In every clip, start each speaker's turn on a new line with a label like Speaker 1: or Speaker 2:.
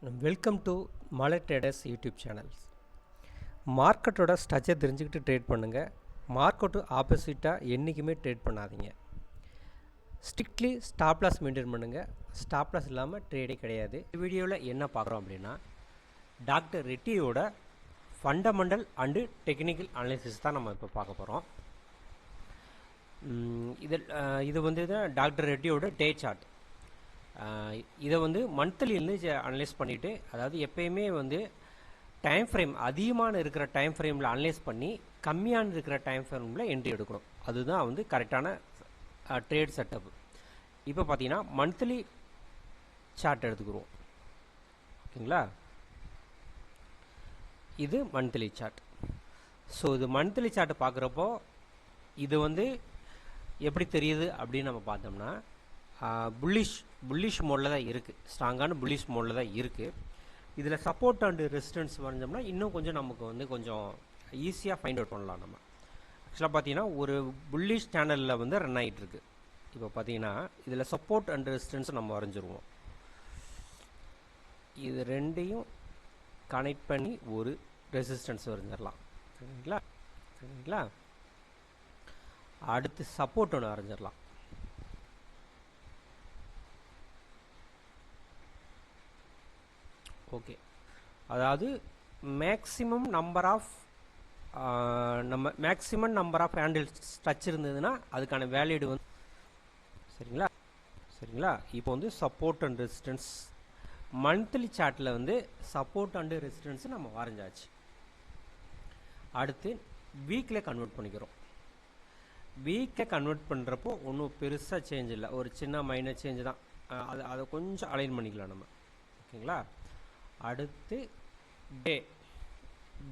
Speaker 1: Welcome to Malai traders YouTube channels. மார்க்கெட்டோட structure தெரிஞ்சுக்கிட்டு trade பண்ணுங்கள். மார்க்கெட்டு ஆப்போசிட்டாக என்றைக்குமே ட்ரேட் பண்ணாதீங்க. ஸ்ட்ரிக்ட்லி ஸ்டாப் லாஸ் மெயின்டைன் பண்ணுங்கள். ஸ்டாப் லாஸ் இல்லாமல் ட்ரேடே கிடையாது. இந்த வீடியோவில் என்ன பார்க்குறோம் அப்படின்னா, டாக்டர் ரெட்டியோட ஃபண்டமெண்டல் அண்டு டெக்னிக்கல் அனாலிசிஸ் தான் நம்ம இப்போ பார்க்க போகிறோம். இது வந்து டாக்டர் ரெட்டியோட டே சார்ட். இதை வந்து மந்த்லியிலேருந்து அனலைஸ் பண்ணிவிட்டு, அதாவது எப்பயுமே வந்து டைம் ஃப்ரேம் அதிகமான இருக்கிற டைம் ஃப்ரேமில் அனலைஸ் பண்ணி கம்மியான இருக்கிற டைம் ஃப்ரேமில் என்ட்ரி எடுக்கணும். அதுதான் வந்து கரெக்டான ட்ரேட் செட்டப். இப்போ பார்த்தீங்கன்னா மந்த்லி சார்ட் எடுத்துக்கிறோம். ஓகேங்களா, இது மந்த்லி சார்ட். ஸோ இது மந்த்லி சார்ட் பார்க்குறப்போ இது வந்து எப்படி தெரியுது அப்படின்னு நம்ம பார்த்தோம்னா, புல்லிஷ் மோடில் தான் இருக்குது. ஸ்ட்ராங்கான புல்லிஷ் மோடில் தான் இருக்குது. இதில் சப்போர்ட் அண்டு ரெசிஸ்டன்ஸ் வரைஞ்சோம்னா இன்னும் கொஞ்சம் நமக்கு வந்து கொஞ்சம் ஈஸியாக ஃபைண்ட் அவுட் பண்ணலாம். நம்ம ஆக்சுவலாக பார்த்தீங்கன்னா ஒரு புல்லிஷ் சேனலில் வந்து ரன் ஆகிட்டுருக்கு. இப்போ பார்த்தீங்கன்னா இதில் சப்போர்ட் அண்ட் ரெசிஸ்டன்ஸ் நம்ம வரைஞ்சிருவோம். இது ரெண்டையும் கனெக்ட் பண்ணி ஒரு ரெசிஸ்டன்ஸ் வரைஞ்சிடலாம். சரிங்களா. அடுத்து சப்போர்ட் ஒன்று வரைஞ்சிடலாம். ஓகே, அதாவது maximum number of handle touch இருந்ததுன்னா அதுக்கான வேல்யூடு வந்து சரிங்களா. இப்போ வந்து சப்போர்ட் அண்ட் ரெசிஸ்டன்ஸ் மந்த்லி சார்ட்டில் வந்து சப்போர்ட் அண்டு ரெசிஸ்டன்ஸ் நம்ம வரைஞ்சாச்சு. அடுத்து வீக்கில் கன்வெர்ட் பண்ணிக்கிறோம். வீக்கை கன்வெர்ட் பண்ணுறப்போ ஒன்றும் பெருசாக சேஞ்ச் இல்லை, ஒரு சின்ன மைனர் சேஞ்சு தான். அதை கொஞ்சம் அலைன் பண்ணிக்கலாம் நம்ம. ஓகேங்களா. அடுத்து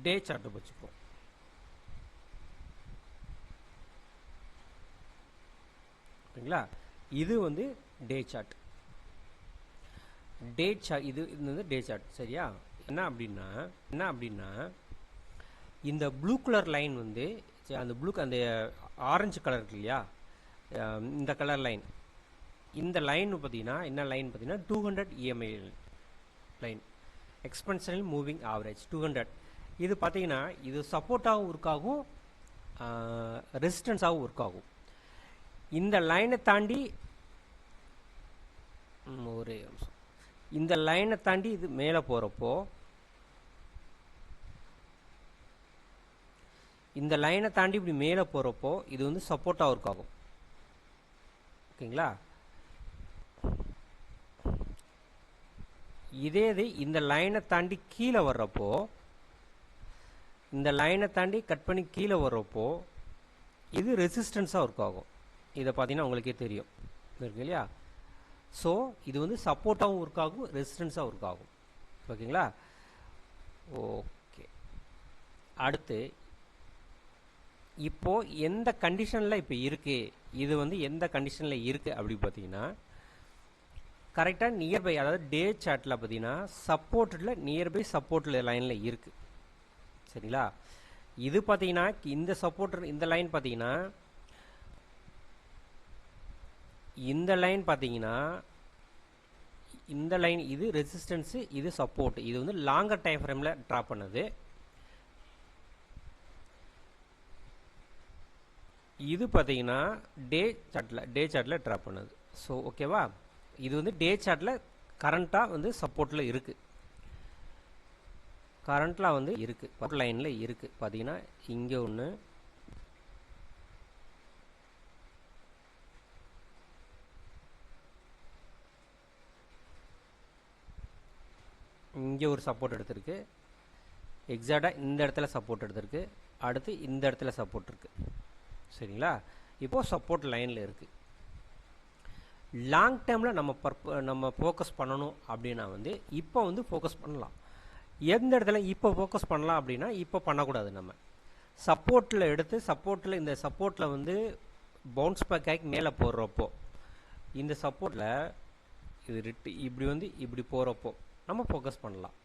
Speaker 1: டே சார்ட்டை வச்சுக்குவோம். ஓகேங்களா, இது வந்து டே சார்ட். இது வந்து டே சார்ட். சரியா. என்ன அப்படின்னா இந்த ப்ளூ கலர் லைன் வந்து அந்த ஆரஞ்சு கலர் இருக்கு இல்லையா, இந்த கலர் லைன், இந்த லைன் பார்த்தீங்கன்னா என்ன லைன் பார்த்தீங்கன்னா 200 EMA லைன், எக்ஸ்பென்ஷனல் மூவிங் ஆவரேஜ் 200. இது பார்த்தீங்கன்னா இது சப்போர்ட்டாகவும் ஒர்க் ஆகும், ரெசிஸ்டன்ஸாகவும் ஒர்க் ஆகும். இந்த லைனை தாண்டி இது மேலே போகிறப்போ, இந்த லைனை தாண்டி இப்படி மேலே போகிறப்போ இது வந்து சப்போர்ட்டாக ஒர்க் ஆகும். ஓகேங்களா. இதே இந்த லைனை தாண்டி கீழே வர்றப்போ, இந்த லைனை தாண்டி கட் பண்ணி கீழே வர்றப்போ இது ரெசிஸ்டன்ஸாக ஒர்க் ஆகும். இதை பார்த்தீங்கன்னா உங்களுக்கே தெரியும் இருக்கு இல்லையா. ஸோ இது வந்து சப்போர்ட்டாகவும் ஒர்க் ஆகும், ரெசிஸ்டன்ஸாக ஒர்க் ஆகும். ஓகேங்களா. ஓகே, அடுத்து இப்போது எந்த கண்டிஷனில் இப்போ இருக்குது, இது வந்து எந்த கண்டிஷனில் இருக்குது அப்படி பார்த்தீங்கன்னா, கரெக்டாக நியர்பை, அதாவது டே சார்ட்டில் பார்த்தீங்கன்னா சப்போர்ட்டில் நியர்பை சப்போர்ட்டில் லைனில் இருக்குது. சரிங்களா. இது பார்த்தீங்கன்னா இந்த லைன் பார்த்தீங்கன்னா, இந்த லைன் இது ரெசிஸ்டன்ஸு, இது சப்போர்ட். இது வந்து லாங்கர் டைம் ஃப்ரேமில் ட்ரா பண்ணது. இது பார்த்தீங்கன்னா டே சார்ட்டில் ட்ரா பண்ணது. ஸோ ஓகேவா, இது வந்து டே சார்ட்டில் கரண்ட்டாக வந்து சப்போர்ட்டில் இருக்குது, கரண்ட்டில் வந்து இருக்குது, லைனில் இருக்குது. பார்த்தீங்கன்னா இங்கே ஒன்று, இங்கே ஒரு சப்போர்ட் எடுத்திருக்கு, எக்ஸாக்டாக இந்த இடத்துல சப்போர்ட் எடுத்திருக்கு, அடுத்து இந்த இடத்துல சப்போர்ட் இருக்குது. சரிங்களா. இப்போது சப்போர்ட் லைனில் இருக்குது. லாங் டேர்மில் நம்ம ஃபோக்கஸ் பண்ணணும் அப்படின்னா வந்து இப்போ வந்து ஃபோக்கஸ் பண்ணலாம். எந்த இடத்துல இப்போ ஃபோக்கஸ் பண்ணலாம் அப்படின்னா, இப்போ பண்ணக்கூடாது. நம்ம சப்போர்ட்டில் எடுத்து இந்த சப்போர்ட்டில் வந்து பவுன்ஸ் பேக் ஆகி மேலே போடுறப்போ, இந்த சப்போர்ட்டில் இது இப்படி போகிறப்போ நம்ம ஃபோக்கஸ் பண்ணலாம்.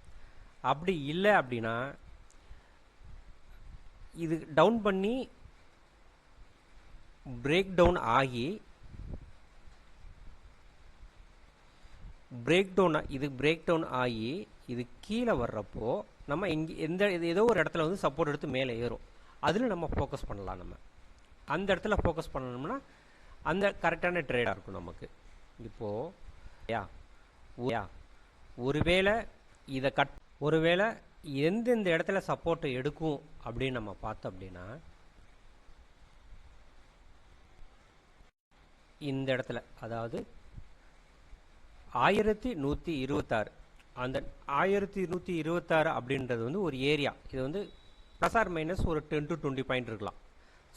Speaker 1: அப்படி இல்லை அப்படின்னா இது டவுன் பண்ணி பிரேக் டவுன் ஆகி பிரேக் டவுன் ஆகி இது கீழே வர்றப்போ நம்ம இங்கே ஏதோ ஒரு இடத்துல வந்து சப்போர்ட் எடுத்து மேலே ஏறும். அதில் நம்ம ஃபோக்கஸ் பண்ணலாம். நம்ம அந்த இடத்துல ஃபோக்கஸ் பண்ணணும்னா அந்த கரெக்டான ட்ரேடாக இருக்கும் நமக்கு. இப்போது ஒருவேளை எந்தெந்த இடத்துல சப்போர்ட்டை எடுக்கும் அப்படின்னு நம்ம பார்த்தோம் அப்படின்னா, இந்த இடத்துல அதாவது 1126, அந்த 1126 அப்படின்றது வந்து ஒரு ஏரியா. இது வந்து ப்ளஸ் ஆர் மைனஸ் ஒரு 10 to 20 பாயிண்ட் இருக்கலாம்.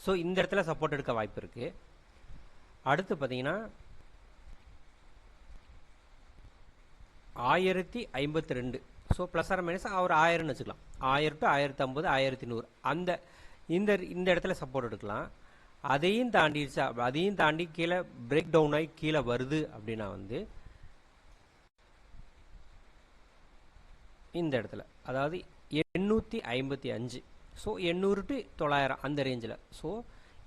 Speaker 1: ஸோ இந்த இடத்துல சப்போர்ட் எடுக்க வாய்ப்பு இருக்குது. அடுத்து பார்த்தீங்கன்னா 1052, ஸோ ப்ளஸ் ஆர் மைனஸ் ஒரு 1000ன்னு வச்சுக்கலாம். 1000 to 1050, 1100 அந்த இந்த இடத்துல சப்போர்ட் எடுக்கலாம். அதையும் தாண்டி கீழே பிரேக் டவுன் ஆகி கீழே வருது அப்படின்னா வந்து இந்த இடத்துல அதாவது 855, ஸோ 800 to 900 அந்த ரேஞ்சில். ஸோ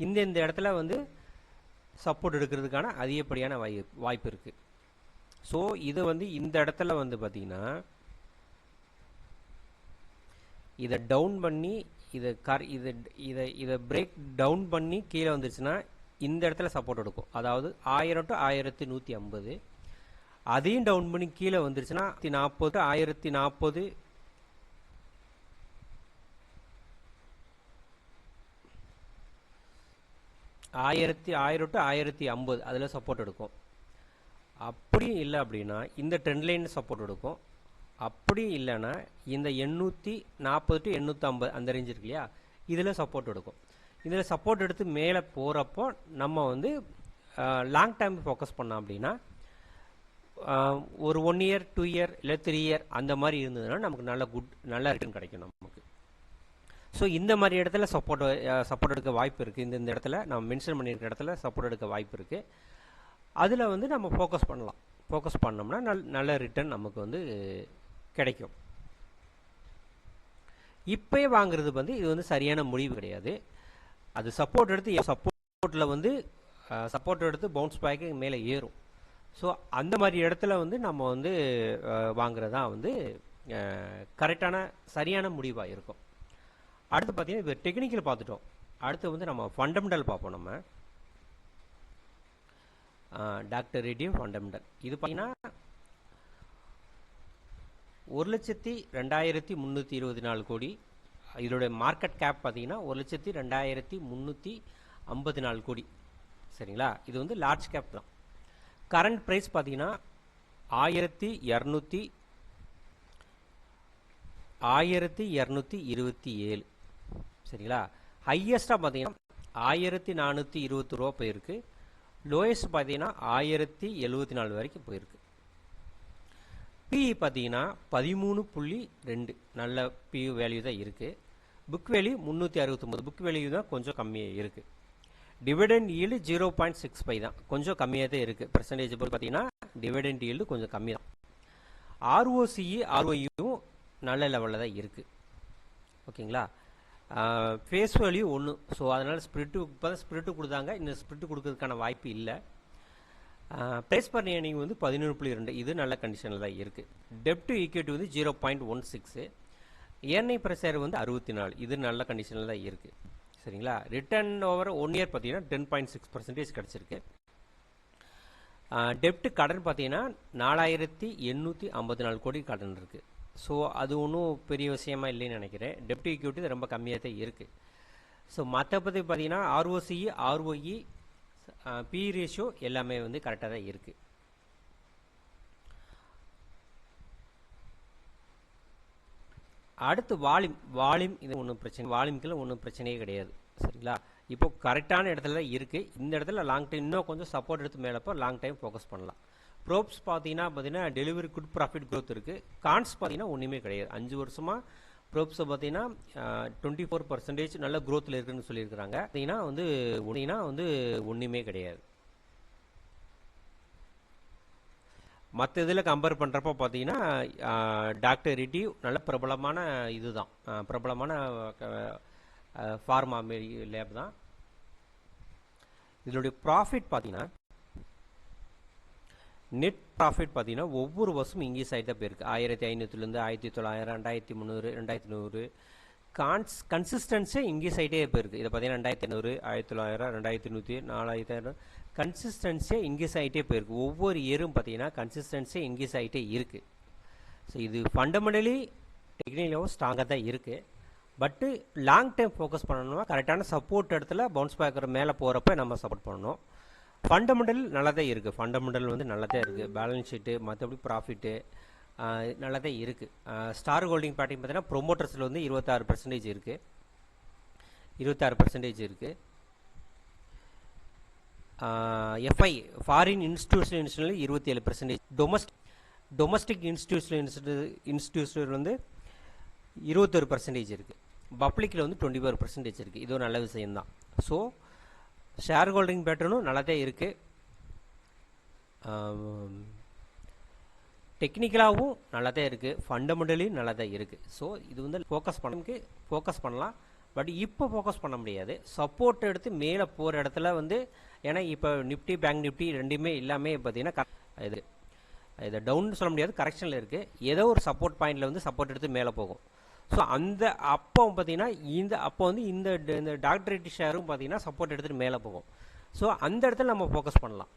Speaker 1: இந்த இடத்துல வந்து சப்போர்ட் எடுக்கிறதுக்கான அதிகப்படியான வாய்ப்பு இருக்குது. ஸோ இது வந்து இந்த இடத்துல வந்து பார்த்திங்கன்னா இதை டவுன் பண்ணி இதை பிரேக் டவுன் பண்ணி கீழே வந்துருச்சுன்னா இந்த இடத்துல சப்போர்ட் எடுக்கும். அதாவது 1000 to 1150, அதையும் டவுன் பண்ணி கீழே வந்துருச்சுன்னா 1040, 1040, 1000 to 1050 அதில் சப்போர்ட் எடுக்கும். அப்படியும் இல்லை அப்படின்னா இந்த ட்ரெண்ட் லைன் சப்போர்ட் எடுக்கும். அப்படியும் இல்லைன்னா இந்த 840 to 850 அந்த ரேஞ்ச் இருக்கு இல்லையா, இதில் சப்போர்ட் எடுக்கும். இதில் சப்போர்ட் எடுத்து மேலே போகிறப்போ நம்ம வந்து லாங் டைம் ஃபோக்கஸ் பண்ணோம் அப்படின்னா ஒரு 1 year 2 year இல்லை 3 year அந்த மாதிரி இருந்ததுன்னா நமக்கு நல்ல ரிட்டர்ன் கிடைக்கும் நமக்கு. ஸோ இந்த மாதிரி இடத்துல சப்போர்ட் எடுக்க வாய்ப்பு இருக்குது. இந்த இடத்துல நம்ம மென்ஷன் பண்ணியிருக்க இடத்துல சப்போர்ட் எடுக்க வாய்ப்பு இருக்குது. அதில் வந்து நம்ம ஃபோக்கஸ் பண்ணலாம். ஃபோக்கஸ் பண்ணோம்னா நல்ல ரிட்டர்ன் நமக்கு வந்து கிடைக்கும். இப்போயே வாங்குறது வந்து இது வந்து சரியான முடிவு கிடையாது. அது சப்போர்ட் எடுத்து பவுன்ஸ் பேக்கு மேலே ஏறும். ஸோ அந்த மாதிரி இடத்துல வந்து நம்ம வந்து வாங்குறது தான் வந்து கரெக்டான சரியான முடிவாக இருக்கும். அடுத்து பார்த்தீங்கன்னா இப்போ டெக்னிக்கல் பார்த்துட்டோம். அடுத்து வந்து நம்ம ஃபண்டமெண்டல் பார்ப்போம். நம்ம டாக்டர் ரெட்டி ஃபண்டமெண்டல் இது பார்த்தீங்கன்னா 1,02,324 கோடி. இதோடைய மார்க்கெட் கேப் பார்த்தீங்கன்னா 1,02,354 கோடி. சரிங்களா, இது வந்து லார்ஜ் கேப் தான். கரண்ட் ப்ரைஸ் பார்த்தீங்கன்னா 1227. சரிங்களா, ஹையஸ்டாக பார்த்தீங்கன்னா 1420 ரூபா போயிருக்கு. லோயஸ்ட் பார்த்தீங்கன்னா 1074 வரைக்கும் போயிருக்கு. பிஇ பார்த்தீங்கன்னா 13.2 நல்ல பிஇ வேல்யூ தான் இருக்குது. புக் வேல்யூ 369, புக் வேல்யூ தான் கொஞ்சம் கம்மியாக இருக்குது. டிவிடெண்ட் ஈல்டு 0.65 தான், கொஞ்சம் கம்மியாக தான் இருக்குது. பெர்சன்டேஜ் போல் பார்த்தீங்கன்னா டிவிடெண்ட் ஈல்டு கொஞ்சம் கம்மி தான். ஆர்ஓசிஇ ஆர்ஓயும் நல்ல லெவலில் தான் இருக்குது. ஓகேங்களா, ஃபேஸ் வேல்யூ 1, ஸோ அதனால் இப்போ தான் ஸ்பிரிட்டு கொடுத்தாங்க. இந்த ஸ்பிரிட்டு கொடுக்கறதுக்கான வாய்ப்பு இல்லை. ப்ரைஸ் பர் ஏர்னிங் வந்து 11.2, இது நல்ல கண்டிஷனில் தான் இருக்குது. டெப்ட் டு ஈக்விட்டி வந்து 0.16, ஏர்னிங் பர் ஷேர் வந்து 64, இது நல்ல கண்டிஷனில் தான் இருக்குது. சரிங்களா, ரிட்டர்ன் ஓவர் 1 year பார்த்தீங்கன்னா 10.6% கிடச்சிருக்கு. டெப்ட் கடன் பார்த்தீங்கன்னா 4,854 கோடி கடன் இருக்குது. ஸோ அது ஒன்றும் பெரிய விஷயமா இல்லைன்னு நினைக்கிறேன். டெப்ட் ஈக்விட்டி ரொம்ப கம்மியாக தான் இருக்குது. ஸோ மற்றபடி பார்த்தீங்கன்னா ஆர்ஓசிஇ ஆர்ஓஇ பி ரேஷியோ எல்லாமே வந்து கரெக்டாக தான் இருக்குது. அடுத்து வால்யூம் இது ஒன்றும் பிரச்சனை, வால்யூம்க்குள்ள ஒன்றும் பிரச்சனையே கிடையாது. சரிங்களா, இப்போ கரெக்டான இடத்துல தான் இருக்குது. இந்த இடத்துல லாங் டைம் இன்னும் கொஞ்சம் சப்போர்ட் எடுத்து மேலப்போ லாங் டைம் ஃபோக்கஸ் பண்ணலாம். ப்ரோப்ஸ் பார்த்தீங்கன்னா டெலிவரி குட் ப்ராஃபிட் க்ரோத் இருக்குது. கான்ஸ் பார்த்தீங்கன்னா ஒன்றுமே கிடையாது. 5 வருஷமாக ப்ரோப்ஸை பார்த்தீங்கன்னா 24% நல்ல க்ரோத்தில் இருக்குதுன்னு சொல்லியிருக்கிறாங்க. பார்த்தீங்கன்னா வந்து ஒன்றுமே கிடையாது. மற்ற இதில் கம்பேர் பண்ணுறப்போ பார்த்தீங்கன்னா டாக்டர் ரெட்டி நல்ல பிரபலமான இதுதான், பிரபலமான ஃபார்மா லேப் தான். இதனுடைய ப்ராஃபிட் பார்த்தீங்கன்னா நெட் ப்ராஃபிட் பார்த்தீங்கன்னா ஒவ்வொரு வருஷமும் இன்க்ரீஸ் ஆகிட்டு தான் போயிருக்கு. 1500லேருந்து 1900, 2300, 2100 கன்சிஸ்டன்ஸே இன்க்ரீஸ் ஆகிட்டே போயிருக்கு. இதை பார்த்தீங்கன்னா 2500, 1900, 2100, 4000 கன்சிஸ்டன்ஸே இன்க்ரீஸ் ஆகிட்டே போயிருக்கு. ஒவ்வொரு இயரும் பார்த்தீங்கன்னா கன்சிஸ்டன்ஸே இன்க்ரீஸ் ஆகிட்டே இருக்குது. ஸோ இது ஃபண்டமெண்டலி டெக்னிக்கலாகவும் ஸ்ட்ராங்காக தான் இருக்குது. பட்டு லாங் டைம் ஃபோக்கஸ் பண்ணணும்னா கரெக்டான சப்போர்ட் இடத்துல பவுன்ஸ் பேக்கர் மேலே போகிறப்ப நம்ம சப்போர்ட் பண்ணணும். ஃபண்டமெண்டல் நல்லா தான் இருக்குது. ஃபண்டமெண்டல் வந்து நல்லா தான் இருக்குது. பேலன்ஸ் ஷீட்டு மற்றபடி ப்ராஃபிட்டு நல்லா தான் இருக்குது. ஸ்டார் ஹோல்டிங் பேட்டிங் பார்த்தீங்கன்னா ப்ரொமோட்டர்ஸில் வந்து 26% இருக்குது. 26% இருக்குது. FI foreign institutional 27%. Domestic institutional வந்து 21% இருக்குது. பப்ளிக்கில் வந்து 24% இருக்குது. இது ஒரு நல்ல விஷயம்தான். ஸோ ஷேர் ஹோல்டிங் பேட்டர்னும் நல்லா தான் இருக்குது. டெக்னிக்கலாகவும் நல்லா தான் இருக்குது. ஃபண்டமெண்டலியும் நல்லா தான் இருக்குது. ஸோ இது வந்து ஃபோக்கஸ் பண்ணலாம். பட் இப்போ ஃபோக்கஸ் பண்ண முடியாது. சப்போர்ட் எடுத்து மேலே போகிற இடத்துல வந்து ஏன்னா இப்போ நிஃப்டி பேங்க் நிஃப்டி ரெண்டுமே எல்லாமே பார்த்தீங்கன்னா இதை டவுன் சொல்ல முடியாது, கரெக்ஷனில் இருக்குது. ஏதோ ஒரு சப்போர்ட் பாயிண்டில் வந்து சப்போர்ட் எடுத்து மேலே போகும். ஸோ அப்போ பார்த்தீங்கன்னா அப்போ வந்து இந்த டாக்டர் ரெட்டி ஷேரும் பார்த்தீங்கன்னா சப்போர்ட் எடுத்துகிட்டு மேலே போகும். ஸோ அந்த இடத்துல நம்ம ஃபோக்கஸ் பண்ணலாம்.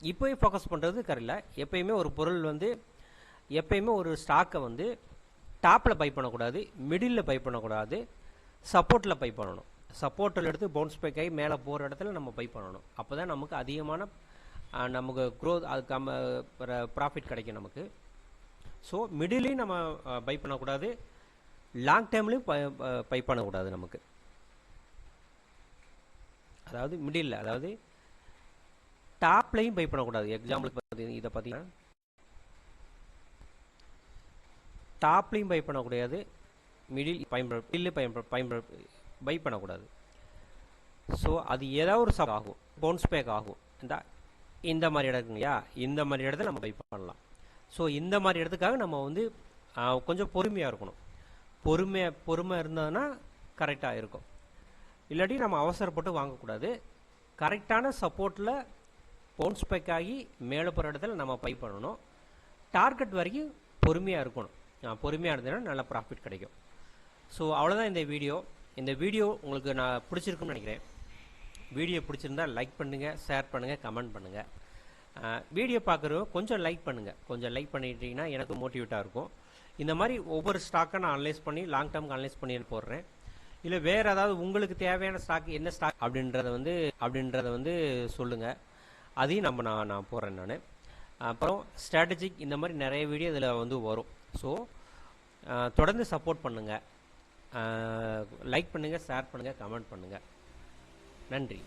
Speaker 1: இப்போயே ஃபோக்கஸ் பண்ணுறது கரெக்டில்லை. எப்பயுமே ஒரு பொருள் வந்து எப்பயுமே ஒரு ஸ்டாக்கை வந்து டாப்பில் பை பண்ணக்கூடாது, மிடில் பை பண்ணக்கூடாது, சப்போர்ட்டில் பை பண்ணணும். சப்போர்ட்டில் எடுத்து பவுன்ஸ் பேக் ஆகி மேலே போகிற இடத்துல நம்ம பை பண்ணணும். அப்போ தான் நமக்கு அதிகமான நமக்கு க்ரோத் அதுக்கு ப்ராஃபிட் கிடைக்கும் நமக்கு. ஸோ மிடிலையும் நம்ம பை பண்ணக்கூடாது, லாங் டைம்லையும் பை பண்ணக்கூடாது நமக்கு. அதாவது மிடில், அதாவது டாப்லையும் பை பண்ணக்கூடாது. எக்ஸாம்பிளுக்கு இதை பார்த்தீங்கன்னா டாப்லையும் பை பண்ணக்கூடாது, பை பண்ணக்கூடாது. ஸோ அது ஏதாவது ஒரு ஆகும், பவுன்ஸ் பேக் ஆகும். இந்த மாதிரி இடம் இருக்குங்கய்யா, இந்த மாதிரி இடத்துல நம்ம பை பண்ணலாம். ஸோ இந்த மாதிரி இடத்துக்காக நம்ம வந்து கொஞ்சம் பொறுமையாக இருக்கணும். பொறுமை இருந்ததுன்னா கரெக்டாக இருக்கும். இல்லாட்டி நம்ம அவசரப்பட்டு வாங்கக்கூடாது. கரெக்டான சப்போர்ட்டில் பவுன்ஸ் பேக் ஆகி மேலே போகிற இடத்துல நம்ம பை பண்ணணும். டார்கெட் வரைக்கும் பொறுமையாக இருக்கணும். பொறுமையாக இருந்ததுன்னா நல்ல ப்ராஃபிட் கிடைக்கும். ஸோ அவ்வளோதான் இந்த வீடியோ. இந்த வீடியோ உங்களுக்கு நான் பிடிச்சிருக்குன்னு நினைக்கிறேன். வீடியோ பிடிச்சிருந்தா லைக் பண்ணுங்கள், ஷேர் பண்ணுங்கள், கமெண்ட் பண்ணுங்கள். வீடியோ பார்க்குறவங்க கொஞ்சம் லைக் பண்ணுங்கள். கொஞ்சம் லைக் பண்ணிட்டீங்கன்னா எனக்கு மோட்டிவேட்டாக இருக்கும். இந்த மாதிரி ஒவ்வொரு ஸ்டாக்கை நான் அனலைஸ் பண்ணி லாங் டேர்முக்கு அனலைஸ் பண்ணி போடுறேன். இல்லை வேறு ஏதாவது உங்களுக்கு தேவையான ஸ்டாக் என்ன ஸ்டாக் அப்படின்றத வந்து சொல்லுங்கள். அதையும் நான் போடுறேன் நான். அப்புறம் ஸ்ட்ராட்டஜிக் இந்த மாதிரி நிறைய வீடியோ இதில் வந்து வரும். ஸோ தொடர்ந்து சப்போர்ட் பண்ணுங்கள், லைக் பண்ணுங்கள், ஷேர் பண்ணுங்கள், கமெண்ட் பண்ணுங்கள். நன்றி.